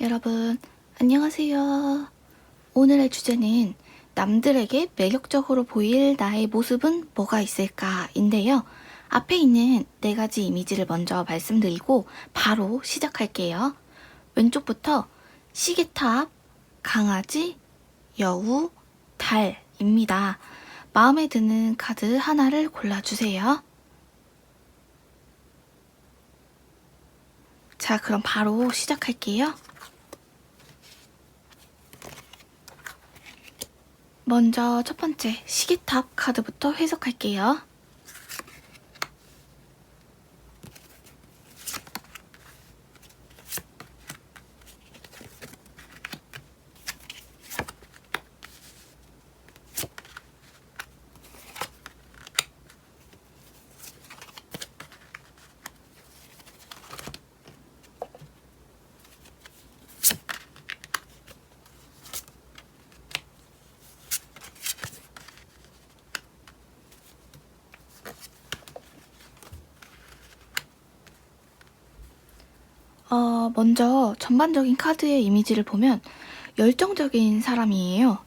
여러분, 안녕하세요. 오늘의 주제는 남들에게 매력적으로 보일 나의 모습은 뭐가 있을까인데요. 앞에 있는 네 가지 이미지를 먼저 말씀드리고 바로 시작할게요. 왼쪽부터 시계탑, 강아지, 여우, 달입니다. 마음에 드는 카드 하나를 골라주세요. 자, 그럼 바로 시작할게요. 먼저 첫 번째 시계탑 카드부터 해석할게요. 먼저 전반적인 카드의 이미지를 보면 열정적인 사람이에요.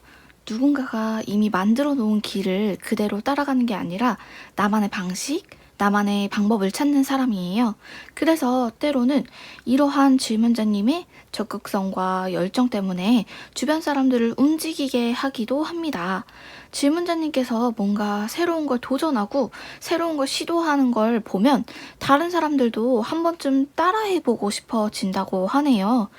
누군가가 이미 만들어 놓은 길을 그대로 따라가는 게 아니라 나만의 방식, 나만의 방법을 찾는 사람이에요. 그래서 때로는 이러한 질문자님의 적극성과 열정 때문에 주변 사람들을 움직이게 하기도 합니다. 질문자님께서 뭔가 새로운 걸 도전하고 새로운 걸 시도하는 걸 보면 다른 사람들도 한 번쯤 따라해보고 싶어진다고 하네요.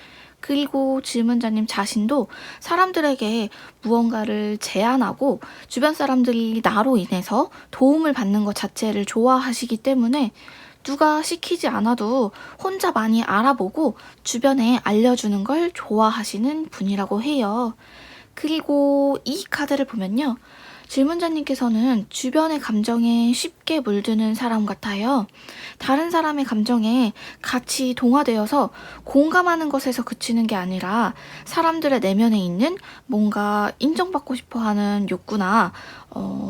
그리고 질문자님 자신도 사람들에게 무언가를 제안하고 주변 사람들이 나로 인해서 도움을 받는 것 자체를 좋아하시기 때문에 누가 시키지 않아도 혼자 많이 알아보고 주변에 알려주는 걸 좋아하시는 분이라고 해요. 그리고 이 카드를 보면요. 질문자님께서는 주변의 감정에 쉽게 물드는 사람 같아요. 다른 사람의 감정에 같이 동화되어서 공감하는 것에서 그치는 게 아니라 사람들의 내면에 있는 뭔가 인정받고 싶어 하는 욕구나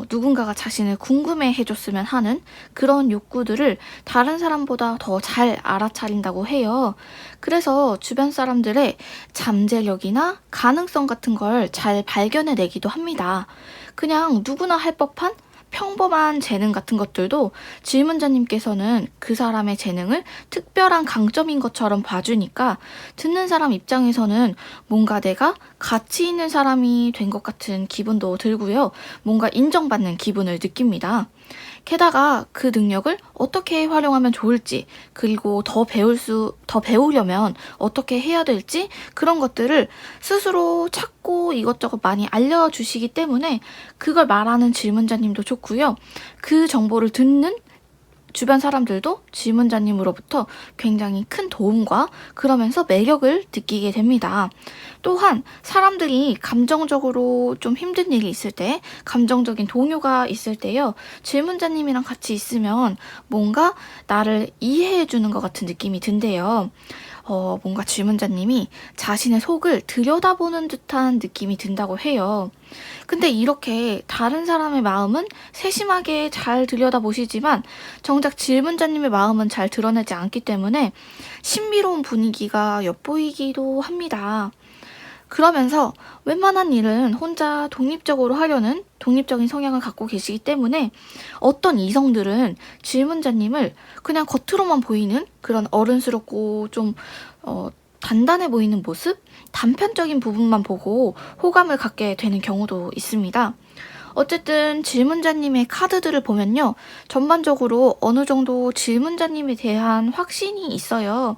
누군가가 자신을 궁금해 해줬으면 하는 그런 욕구들을 다른 사람보다 더 잘 알아차린다고 해요. 그래서 주변 사람들의 잠재력이나 가능성 같은 걸 잘 발견해내기도 합니다. 그냥 누구나 할 법한 평범한 재능 같은 것들도 질문자님께서는 그 사람의 재능을 특별한 강점인 것처럼 봐주니까 듣는 사람 입장에서는 뭔가 내가 가치 있는 사람이 된 것 같은 기분도 들고요. 뭔가 인정받는 기분을 느낍니다. 게다가 그 능력을 어떻게 활용하면 좋을지, 그리고 더 배우려면 어떻게 해야 될지, 그런 것들을 스스로 찾고 이것저것 많이 알려주시기 때문에 그걸 말하는 질문자님도 좋고요. 그 정보를 듣는 주변 사람들도 질문자님으로부터 굉장히 큰 도움과 그러면서 매력을 느끼게 됩니다. 또한 사람들이 감정적으로 좀 힘든 일이 있을 때, 감정적인 동요가 있을 때요, 질문자님이랑 같이 있으면 뭔가 나를 이해해 주는 것 같은 느낌이 든대요. 뭔가 질문자님이 자신의 속을 들여다보는 듯한 느낌이 든다고 해요. 근데 이렇게 다른 사람의 마음은 세심하게 잘 들여다보시지만 정작 질문자님의 마음은 잘 드러내지 않기 때문에 신비로운 분위기가 엿보이기도 합니다. 그러면서 웬만한 일은 혼자 독립적으로 하려는 독립적인 성향을 갖고 계시기 때문에 어떤 이성들은 질문자님을 그냥 겉으로만 보이는 그런 어른스럽고 좀 단단해 보이는 모습, 단편적인 부분만 보고 호감을 갖게 되는 경우도 있습니다. 어쨌든 질문자님의 카드들을 보면요. 전반적으로 어느 정도 질문자님에 대한 확신이 있어요.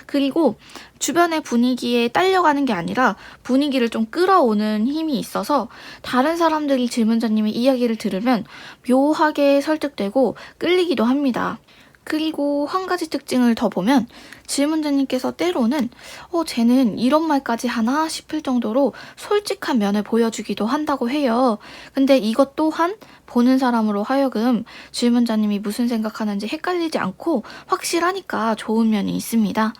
그리고 주변의 분위기에 딸려가는 게 아니라 분위기를 좀 끌어오는 힘이 있어서 다른 사람들이 질문자님의 이야기를 들으면 묘하게 설득되고 끌리기도 합니다. 그리고 한 가지 특징을 더 보면 질문자님께서 때로는 쟤는 이런 말까지 하나 싶을 정도로 솔직한 면을 보여주기도 한다고 해요. 근데 이것 또한 보는 사람으로 하여금 질문자님이 무슨 생각하는지 헷갈리지 않고 확실하니까 좋은 면이 있습니다.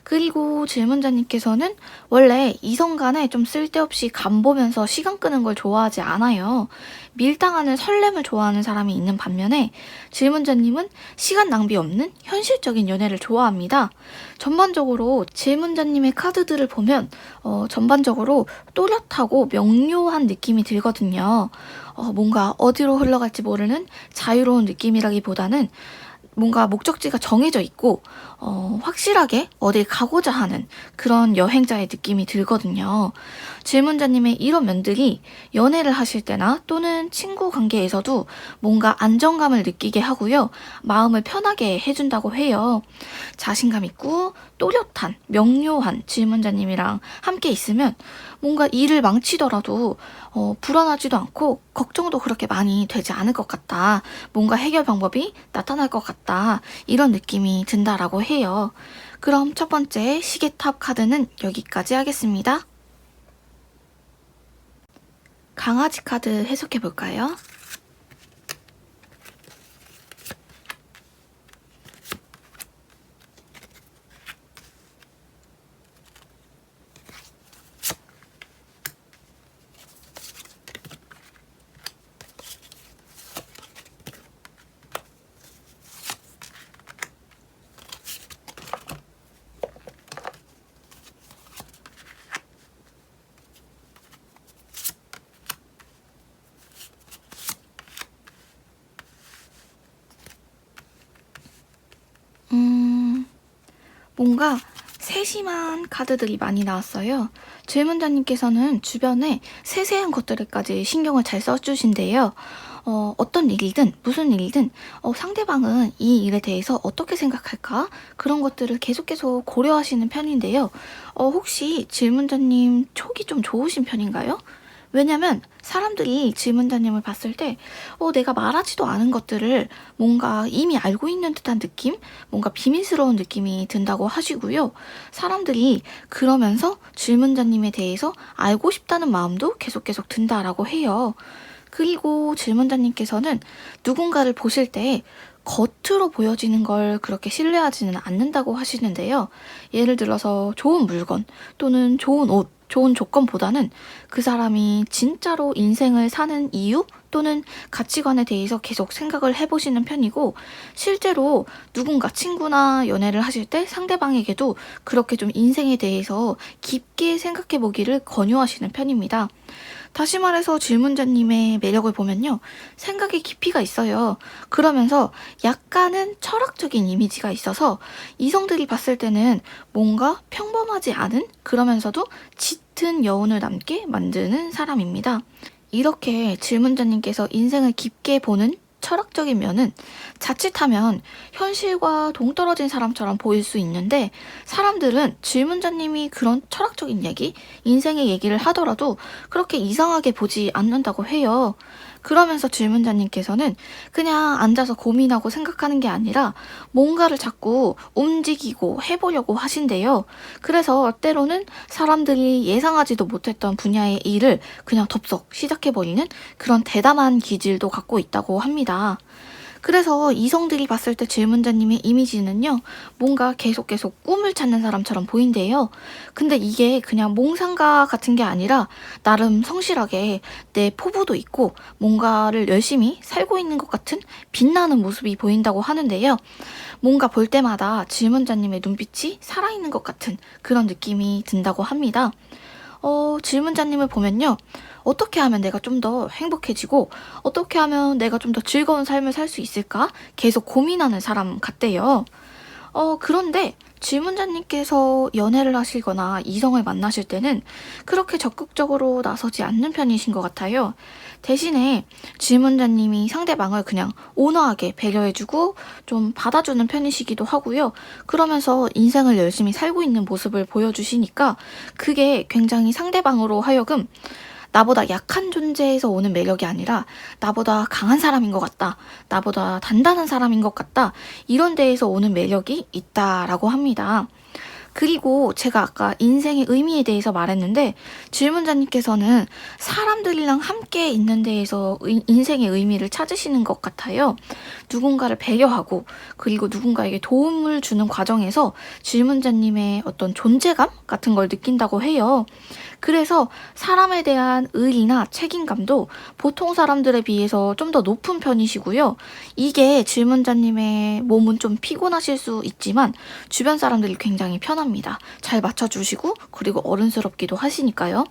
그리고 질문자님께서는 원래 이성 간에 좀 쓸데없이 간 보면서 시간 끄는 걸 좋아하지 않아요. 밀당하는 설렘을 좋아하는 사람이 있는 반면에 질문자님은 시간 낭비 없는 현실적인 연애를 좋아합니다. 전반적으로 질문자님의 카드들을 보면 전반적으로 또렷하고 명료한 느낌이 들거든요. 뭔가 어디로 흘러갈지 모르는 자유로운 느낌이라기보다는 뭔가 목적지가 정해져 있고 확실하게 어딜 가고자 하는 그런 여행자의 느낌이 들거든요. 질문자님의 이런 면들이 연애를 하실 때나 또는 친구 관계에서도 뭔가 안정감을 느끼게 하고요. 마음을 편하게 해준다고 해요. 자신감 있고 또렷한 명료한 질문자님이랑 함께 있으면 뭔가 일을 망치더라도 불안하지도 않고 걱정도 그렇게 많이 되지 않을 것 같다. 뭔가 해결 방법이 나타날 것 같다. 이런 느낌이 든다라고 해요. 그럼 첫 번째 시계탑 카드는 여기까지 하겠습니다. 강아지 카드 해석해 볼까요? 뭔가 세심한 카드들이 많이 나왔어요. 질문자님께서는 주변에 세세한 것들까지 신경을 잘 써주신대요. 어떤 일이든 무슨 일이든 상대방은 이 일에 대해서 어떻게 생각할까? 그런 것들을 계속 고려하시는 편인데요. 혹시 질문자님 촉이 좀 좋으신 편인가요? 왜냐면 사람들이 질문자님을 봤을 때 내가 말하지도 않은 것들을 뭔가 이미 알고 있는 듯한 느낌? 뭔가 비밀스러운 느낌이 든다고 하시고요. 사람들이 그러면서 질문자님에 대해서 알고 싶다는 마음도 계속 든다라고 해요. 그리고 질문자님께서는 누군가를 보실 때 겉으로 보여지는 걸 그렇게 신뢰하지는 않는다고 하시는데요. 예를 들어서 좋은 물건 또는 좋은 옷, 좋은 조건보다는 그 사람이 진짜로 인생을 사는 이유 또는 가치관에 대해서 계속 생각을 해보시는 편이고, 실제로 누군가 친구나 연애를 하실 때 상대방에게도 그렇게 좀 인생에 대해서 깊게 생각해 보기를 권유하시는 편입니다. 다시 말해서 질문자님의 매력을 보면요. 생각에 깊이가 있어요. 그러면서 약간은 철학적인 이미지가 있어서 이성들이 봤을 때는 뭔가 평범하지 않은, 그러면서도 짙은 여운을 남게 만드는 사람입니다. 이렇게 질문자님께서 인생을 깊게 보는 철학적인 면은 자칫하면 현실과 동떨어진 사람처럼 보일 수 있는데, 사람들은 질문자님이 그런 철학적인 얘기, 인생의 얘기를 하더라도 그렇게 이상하게 보지 않는다고 해요. 그러면서 질문자님께서는 그냥 앉아서 고민하고 생각하는 게 아니라 뭔가를 자꾸 움직이고 해보려고 하신대요. 그래서 때로는 사람들이 예상하지도 못했던 분야의 일을 그냥 덥석 시작해버리는 그런 대담한 기질도 갖고 있다고 합니다. 그래서 이성들이 봤을 때 질문자님의 이미지는요, 뭔가 계속 꿈을 찾는 사람처럼 보인대요. 근데 이게 그냥 몽상가 같은 게 아니라 나름 성실하게 내 포부도 있고 뭔가를 열심히 살고 있는 것 같은 빛나는 모습이 보인다고 하는데요. 뭔가 볼 때마다 질문자님의 눈빛이 살아있는 것 같은 그런 느낌이 든다고 합니다. 질문자님을 보면요. 어떻게 하면 내가 좀 더 행복해지고 어떻게 하면 내가 좀 더 즐거운 삶을 살 수 있을까? 계속 고민하는 사람 같대요. 그런데 질문자님께서 연애를 하시거나 이성을 만나실 때는 그렇게 적극적으로 나서지 않는 편이신 것 같아요. 대신에 질문자님이 상대방을 그냥 온화하게 배려해주고 좀 받아주는 편이시기도 하고요. 그러면서 인생을 열심히 살고 있는 모습을 보여주시니까 그게 굉장히 상대방으로 하여금 나보다 약한 존재에서 오는 매력이 아니라 나보다 강한 사람인 것 같다. 나보다 단단한 사람인 것 같다. 이런 데에서 오는 매력이 있다라고 합니다. 그리고 제가 아까 인생의 의미에 대해서 말했는데 질문자님께서는 사람들이랑 함께 있는 데에서 인생의 의미를 찾으시는 것 같아요. 누군가를 배려하고 그리고 누군가에게 도움을 주는 과정에서 질문자님의 어떤 존재감 같은 걸 느낀다고 해요. 그래서 사람에 대한 의리나 책임감도 보통 사람들에 비해서 좀 더 높은 편이시고요. 이게 질문자님의 몸은 좀 피곤하실 수 있지만 주변 사람들이 굉장히 편합니다. 잘 맞춰주시고 그리고 어른스럽기도 하시니까요.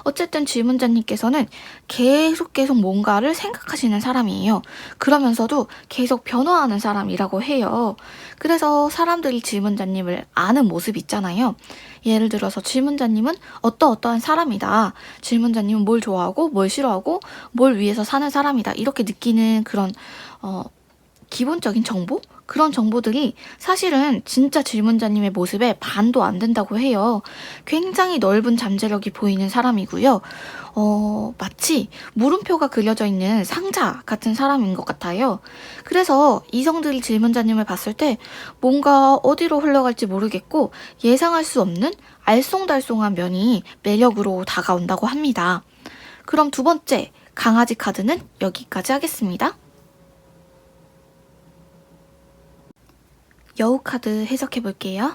어쨌든 질문자님께서는 계속 뭔가를 생각하시는 사람이에요. 그러면서도 계속 변화하는 사람이라고 해요. 그래서 사람들이 질문자님을 아는 모습 있잖아요. 예를 들어서 질문자님은 어떠한 사람이다. 질문자님은 뭘 좋아하고 뭘 싫어하고 뭘 위해서 사는 사람이다. 이렇게 느끼는 그런 기본적인 정보? 그런 정보들이 사실은 진짜 질문자님의 모습에 반도 안 된다고 해요. 굉장히 넓은 잠재력이 보이는 사람이고요. 마치 물음표가 그려져 있는 상자 같은 사람인 것 같아요. 그래서 이성들이 질문자님을 봤을 때 뭔가 어디로 흘러갈지 모르겠고 예상할 수 없는 알쏭달쏭한 면이 매력으로 다가온다고 합니다. 그럼 두 번째 강아지 카드는 여기까지 하겠습니다. 여우 카드 해석해 볼게요.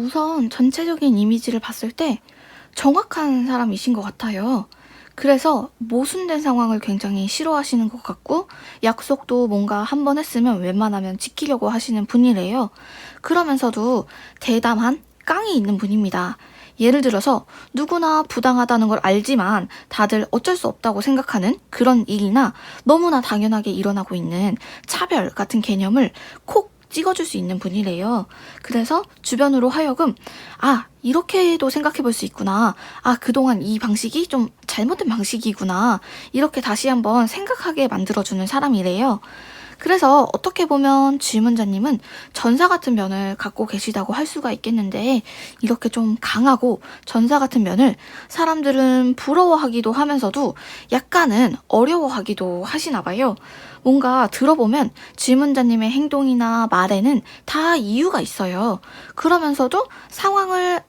우선 전체적인 이미지를 봤을 때 정확한 사람이신 것 같아요. 그래서 모순된 상황을 굉장히 싫어하시는 것 같고 약속도 뭔가 한 번 했으면 웬만하면 지키려고 하시는 분이래요. 그러면서도 대담한 깡이 있는 분입니다. 예를 들어서 누구나 부당하다는 걸 알지만 다들 어쩔 수 없다고 생각하는 그런 일이나 너무나 당연하게 일어나고 있는 차별 같은 개념을 콕 찍어줄 수 있는 분이래요. 그래서 주변으로 하여금 이렇게도 생각해 볼 수 있구나. 그동안 이 방식이 좀 잘못된 방식이구나. 이렇게 다시 한번 생각하게 만들어주는 사람이래요. 그래서 어떻게 보면 질문자님은 전사 같은 면을 갖고 계시다고 할 수가 있겠는데 이렇게 좀 강하고 전사 같은 면을 사람들은 부러워하기도 하면서도 약간은 어려워하기도 하시나 봐요. 뭔가 들어보면 질문자님의 행동이나 말에는 다 이유가 있어요. 그러면서도 상황을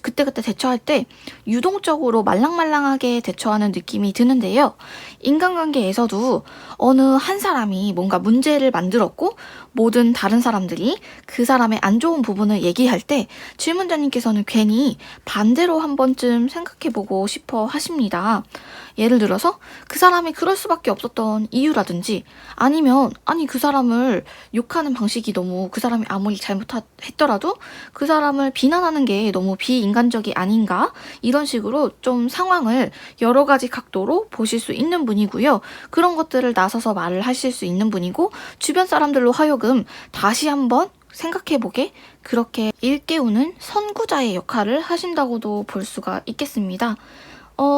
그때그때 대처할 때 유동적으로 말랑말랑하게 대처하는 느낌이 드는데요. 인간관계에서도 어느 한 사람이 뭔가 문제를 만들었고 모든 다른 사람들이 그 사람의 안 좋은 부분을 얘기할 때 질문자님께서는 괜히 반대로 한 번쯤 생각해보고 싶어 하십니다. 예를 들어서 그 사람이 그럴 수밖에 없었던 이유라든지 아니면 그 사람을 욕하는 방식이 너무 그 사람이 아무리 잘못했더라도 그 사람을 비난하는 게 너무 비인간적이 아닌가 이런 식으로 좀 상황을 여러 가지 각도로 보실 수 있는 분이고요. 그런 것들을 나서서 말을 하실 수 있는 분이고 주변 사람들로 하여금 다시 한번 생각해보게 그렇게 일깨우는 선구자의 역할을 하신다고도 볼 수가 있겠습니다.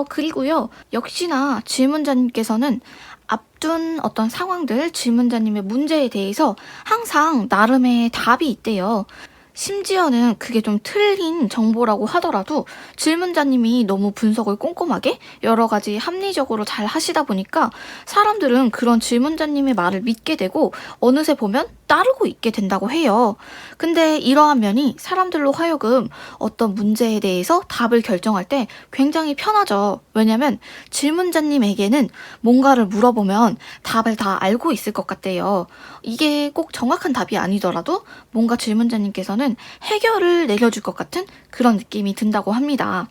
그리고요, 역시나 질문자님께서는 앞둔 어떤 상황들, 질문자님의 문제에 대해서 항상 나름의 답이 있대요. 심지어는 그게 좀 틀린 정보라고 하더라도 질문자님이 너무 분석을 꼼꼼하게 여러 가지 합리적으로 잘 하시다 보니까 사람들은 그런 질문자님의 말을 믿게 되고 어느새 보면 따르고 있게 된다고 해요. 근데 이러한 면이 사람들로 하여금 어떤 문제에 대해서 답을 결정할 때 굉장히 편하죠. 왜냐면 질문자님에게는 뭔가를 물어보면 답을 다 알고 있을 것 같대요. 이게 꼭 정확한 답이 아니더라도 뭔가 질문자님께서는 해결을 내려줄 것 같은 그런 느낌이 든다고 합니다.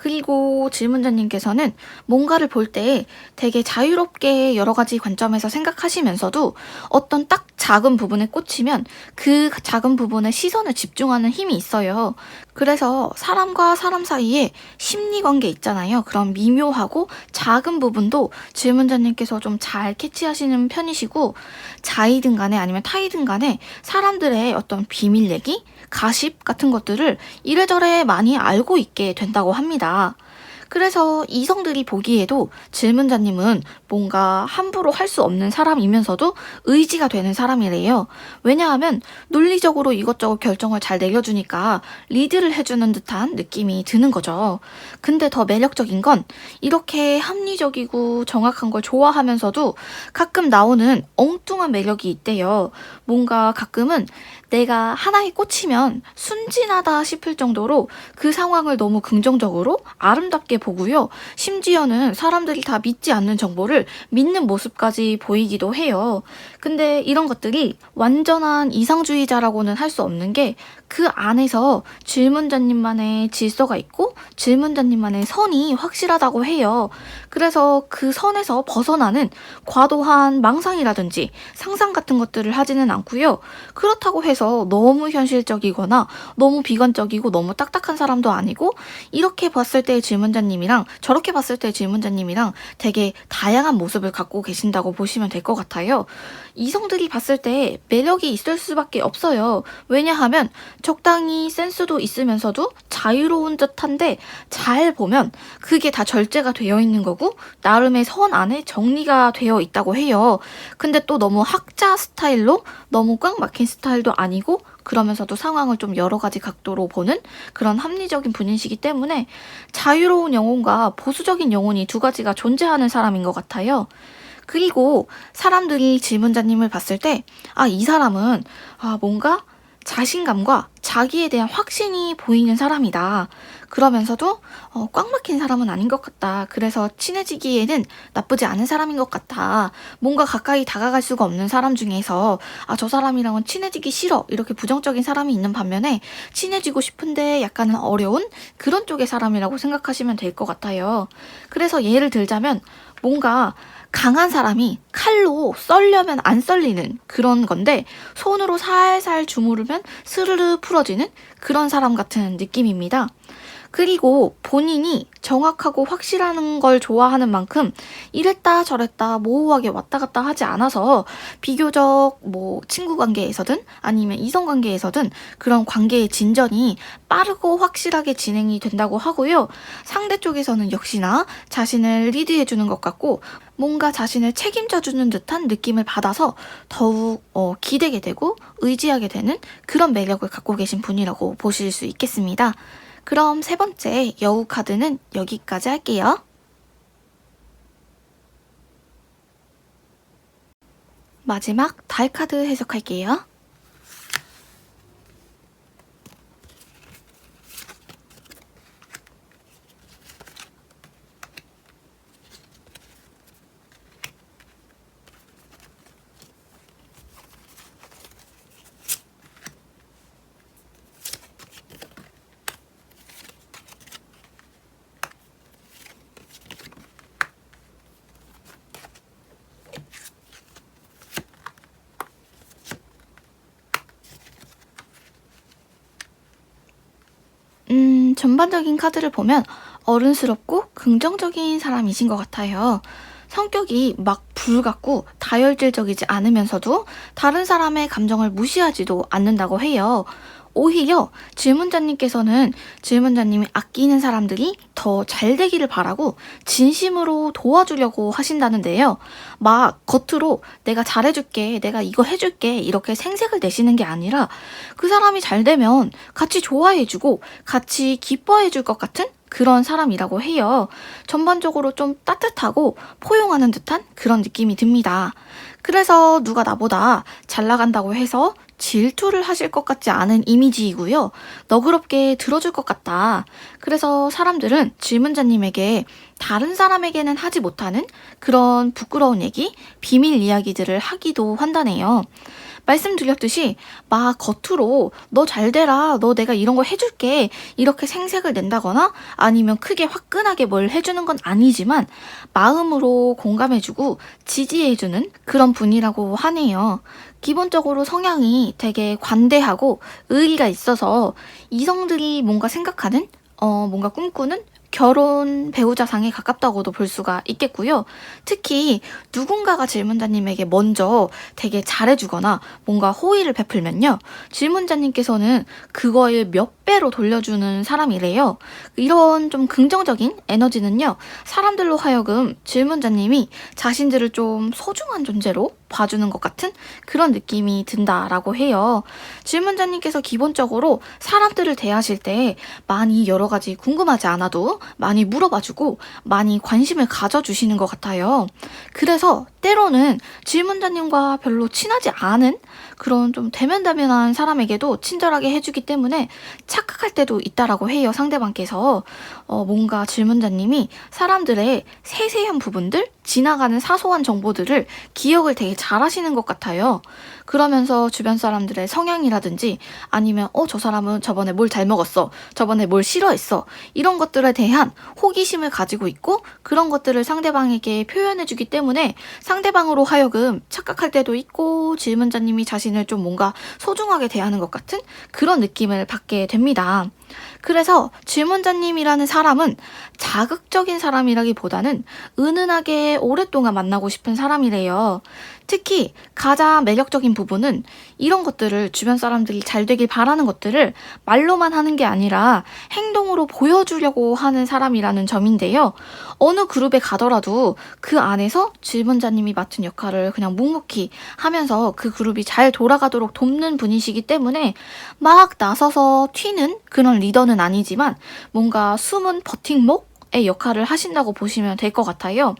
그리고 질문자님께서는 뭔가를 볼 때 되게 자유롭게 여러 가지 관점에서 생각하시면서도 어떤 딱 작은 부분에 꽂히면 그 작은 부분에 시선을 집중하는 힘이 있어요. 그래서 사람과 사람 사이에 심리 관계 있잖아요. 그런 미묘하고 작은 부분도 질문자님께서 좀 잘 캐치하시는 편이시고, 자이든 간에 아니면 타이든 간에 사람들의 어떤 비밀 얘기, 가십 같은 것들을 이래저래 많이 알고 있게 된다고 합니다. 그래서 이성들이 보기에도 질문자님은 뭔가 함부로 할 수 없는 사람이면서도 의지가 되는 사람이래요. 왜냐하면 논리적으로 이것저것 결정을 잘 내려주니까 리드를 해주는 듯한 느낌이 드는 거죠. 근데 더 매력적인 건 이렇게 합리적이고 정확한 걸 좋아하면서도 가끔 나오는 엉뚱한 매력이 있대요. 뭔가 가끔은 내가 하나에 꽂히면 순진하다 싶을 정도로 그 상황을 너무 긍정적으로 아름답게 보고요. 심지어는 사람들이 다 믿지 않는 정보를 믿는 모습까지 보이기도 해요. 근데 이런 것들이 완전한 이상주의자라고는 할 수 없는 게 그 안에서 질문자님만의 질서가 있고 질문자님만의 선이 확실하다고 해요. 그래서 그 선에서 벗어나는 과도한 망상이라든지 상상 같은 것들을 하지는 않고요. 그렇다고 해서 너무 현실적이거나 너무 비관적이고 너무 딱딱한 사람도 아니고, 이렇게 봤을 때의 질문자님이랑 저렇게 봤을 때의 질문자님이랑 되게 다양한 모습을 갖고 계신다고 보시면 될 것 같아요. 이성들이 봤을 때 매력이 있을 수밖에 없어요. 왜냐하면 적당히 센스도 있으면서도 자유로운 듯한데, 잘 보면 그게 다 절제가 되어 있는 거고 나름의 선 안에 정리가 되어 있다고 해요. 근데 또 너무 학자 스타일로 너무 꽉 막힌 스타일도 아니고, 그러면서도 상황을 좀 여러 가지 각도로 보는 그런 합리적인 분이시기 때문에 자유로운 영혼과 보수적인 영혼이 두 가지가 존재하는 사람인 것 같아요. 그리고 사람들이 질문자님을 봤을 때, 이 사람은 뭔가 자신감과 자기에 대한 확신이 보이는 사람이다. 그러면서도 꽉 막힌 사람은 아닌 것 같다. 그래서 친해지기에는 나쁘지 않은 사람인 것 같다. 뭔가 가까이 다가갈 수가 없는 사람 중에서 저 사람이랑은 친해지기 싫어, 이렇게 부정적인 사람이 있는 반면에 친해지고 싶은데 약간은 어려운 그런 쪽의 사람이라고 생각하시면 될 것 같아요. 그래서 예를 들자면 뭔가 강한 사람이 칼로 썰려면 안 썰리는 그런 건데, 손으로 살살 주무르면 스르르 풀어지는 그런 사람 같은 느낌입니다. 그리고 본인이 정확하고 확실한 걸 좋아하는 만큼 이랬다 저랬다 모호하게 왔다 갔다 하지 않아서 비교적 친구 관계에서든 아니면 이성 관계에서든 그런 관계의 진전이 빠르고 확실하게 진행이 된다고 하고요. 상대 쪽에서는 역시나 자신을 리드해주는 것 같고 뭔가 자신을 책임져주는 듯한 느낌을 받아서 더욱 기대게 되고 의지하게 되는 그런 매력을 갖고 계신 분이라고 보실 수 있겠습니다. 그럼 세 번째 여우 카드는 여기까지 할게요. 마지막 달 카드 해석할게요. 전반적인 카드를 보면 어른스럽고 긍정적인 사람이신 것 같아요. 성격이 막 불 같고 다혈질적이지 않으면서도 다른 사람의 감정을 무시하지도 않는다고 해요. 오히려 질문자님께서는 질문자님이 아끼는 사람들이 더 잘 되기를 바라고 진심으로 도와주려고 하신다는데요. 막 겉으로 내가 잘해줄게, 내가 이거 해줄게 이렇게 생색을 내시는 게 아니라 그 사람이 잘 되면 같이 좋아해주고 같이 기뻐해줄 것 같은 그런 사람이라고 해요. 전반적으로 좀 따뜻하고 포용하는 듯한 그런 느낌이 듭니다. 그래서 누가 나보다 잘 나간다고 해서 질투를 하실 것 같지 않은 이미지이고요. 너그럽게 들어줄 것 같다. 그래서 사람들은 질문자님에게 다른 사람에게는 하지 못하는 그런 부끄러운 얘기, 비밀 이야기들을 하기도 한다네요. 말씀드렸듯이 막 겉으로 너 잘 되라, 너 내가 이런 거 해줄게 이렇게 생색을 낸다거나 아니면 크게 화끈하게 뭘 해주는 건 아니지만 마음으로 공감해주고 지지해주는 그런 분이라고 하네요. 기본적으로 성향이 되게 관대하고 의리가 있어서 이성들이 뭔가 생각하는 뭔가 꿈꾸는 결혼 배우자상에 가깝다고도 볼 수가 있겠고요. 특히 누군가가 질문자님에게 먼저 되게 잘해주거나 뭔가 호의를 베풀면요. 질문자님께서는 그거에 몇 배로 돌려주는 사람이래요. 이런 좀 긍정적인 에너지는요. 사람들로 하여금 질문자님이 자신들을 좀 소중한 존재로 봐주는 것 같은 그런 느낌이 든다라고 해요. 질문자님께서 기본적으로 사람들을 대하실 때 많이 여러 가지 궁금하지 않아도 많이 물어봐주고 많이 관심을 가져주시는 것 같아요. 그래서 때로는 질문자님과 별로 친하지 않은 그런 좀 대면대면한 사람에게도 친절하게 해주기 때문에 착각할 때도 있다라고 해요. 상대방께서 뭔가 질문자님이 사람들의 세세한 부분들, 지나가는 사소한 정보들을 기억을 되게 잘하시는 것 같아요. 그러면서 주변 사람들의 성향이라든지 아니면 저 사람은 저번에 뭘 잘 먹었어, 저번에 뭘 싫어했어, 이런 것들에 대한 호기심을 가지고 있고 그런 것들을 상대방에게 표현해주기 때문에 상대방으로 하여금 착각할 때도 있고 질문자님이 자신을 좀 뭔가 소중하게 대하는 것 같은 그런 느낌을 받게 됩니다. 그래서 질문자님이라는 사람은 자극적인 사람이라기보다는 은은하게 오랫동안 만나고 싶은 사람이래요. 특히 가장 매력적인 부분은 이런 것들을 주변 사람들이 잘 되길 바라는 것들을 말로만 하는 게 아니라 행동으로 보여주려고 하는 사람이라는 점인데요. 어느 그룹에 가더라도 그 안에서 질문자님이 맡은 역할을 그냥 묵묵히 하면서 그 그룹이 잘 돌아가도록 돕는 분이시기 때문에 막 나서서 튀는 그런 리더는 아니지만 뭔가 숨은 버팀목의 역할을 하신다고 보시면 될 것 같아요.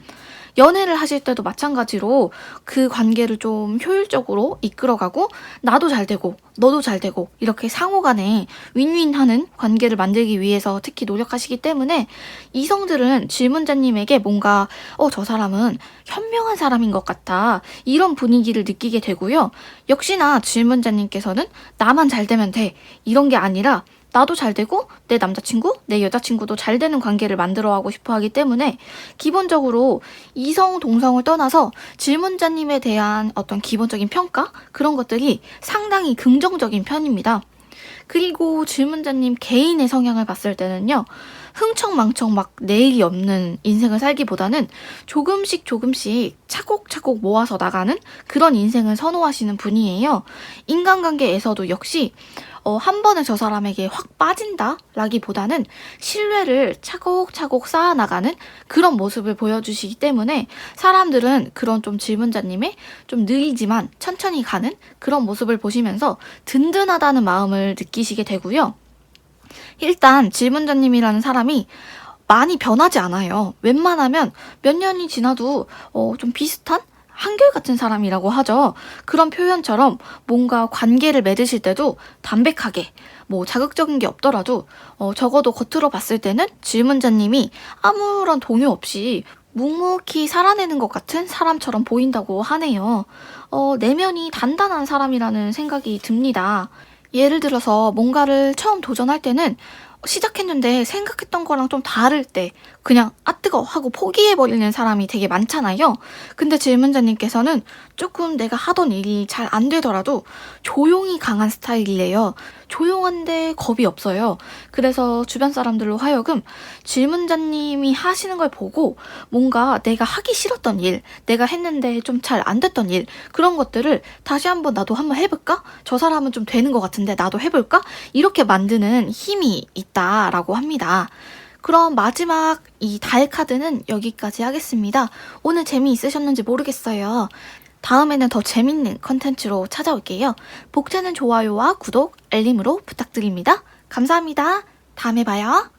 연애를 하실 때도 마찬가지로 그 관계를 좀 효율적으로 이끌어가고 나도 잘 되고 너도 잘 되고 이렇게 상호간에 윈윈하는 관계를 만들기 위해서 특히 노력하시기 때문에 이성들은 질문자님에게 뭔가 저 사람은 현명한 사람인 것 같다 이런 분위기를 느끼게 되고요. 역시나 질문자님께서는 나만 잘 되면 돼 이런 게 아니라 나도 잘 되고 내 남자친구, 내 여자친구도 잘 되는 관계를 만들어가고 싶어 하기 때문에 기본적으로 이성, 동성을 떠나서 질문자님에 대한 어떤 기본적인 평가? 그런 것들이 상당히 긍정적인 편입니다. 그리고 질문자님 개인의 성향을 봤을 때는요. 흥청망청 막 내일이 없는 인생을 살기보다는 조금씩 차곡차곡 모아서 나가는 그런 인생을 선호하시는 분이에요. 인간관계에서도 역시 한 번에 저 사람에게 확 빠진다 라기보다는 신뢰를 차곡차곡 쌓아나가는 그런 모습을 보여주시기 때문에 사람들은 그런 좀 질문자님의 좀 느리지만 천천히 가는 그런 모습을 보시면서 든든하다는 마음을 느끼시게 되고요. 일단 질문자님이라는 사람이 많이 변하지 않아요. 웬만하면 몇 년이 지나도 좀 비슷한 한결같은 사람이라고 하죠. 그런 표현처럼 뭔가 관계를 맺으실 때도 담백하게 뭐 자극적인 게 없더라도 적어도 겉으로 봤을 때는 질문자님이 아무런 동요 없이 묵묵히 살아내는 것 같은 사람처럼 보인다고 하네요. 내면이 단단한 사람이라는 생각이 듭니다. 예를 들어서 뭔가를 처음 도전할 때는 시작했는데 생각했던 거랑 좀 다를 때 그냥 뜨거 하고 포기해버리는 사람이 되게 많잖아요. 근데 질문자님께서는 조금 내가 하던 일이 잘 안 되더라도 조용히 강한 스타일이래요. 조용한데 겁이 없어요. 그래서 주변 사람들로 하여금 질문자님이 하시는 걸 보고 뭔가 내가 하기 싫었던 일, 내가 했는데 좀 잘 안 됐던 일 그런 것들을 다시 한번 나도 한번 해볼까? 저 사람은 좀 되는 것 같은데 나도 해볼까? 이렇게 만드는 힘이 있다라고 합니다. 그럼 마지막 이 달 카드는 여기까지 하겠습니다. 오늘 재미있으셨는지 모르겠어요. 다음에는 더 재밌는 컨텐츠로 찾아올게요. 복채는 좋아요와 구독, 알림으로 부탁드립니다. 감사합니다. 다음에 봐요.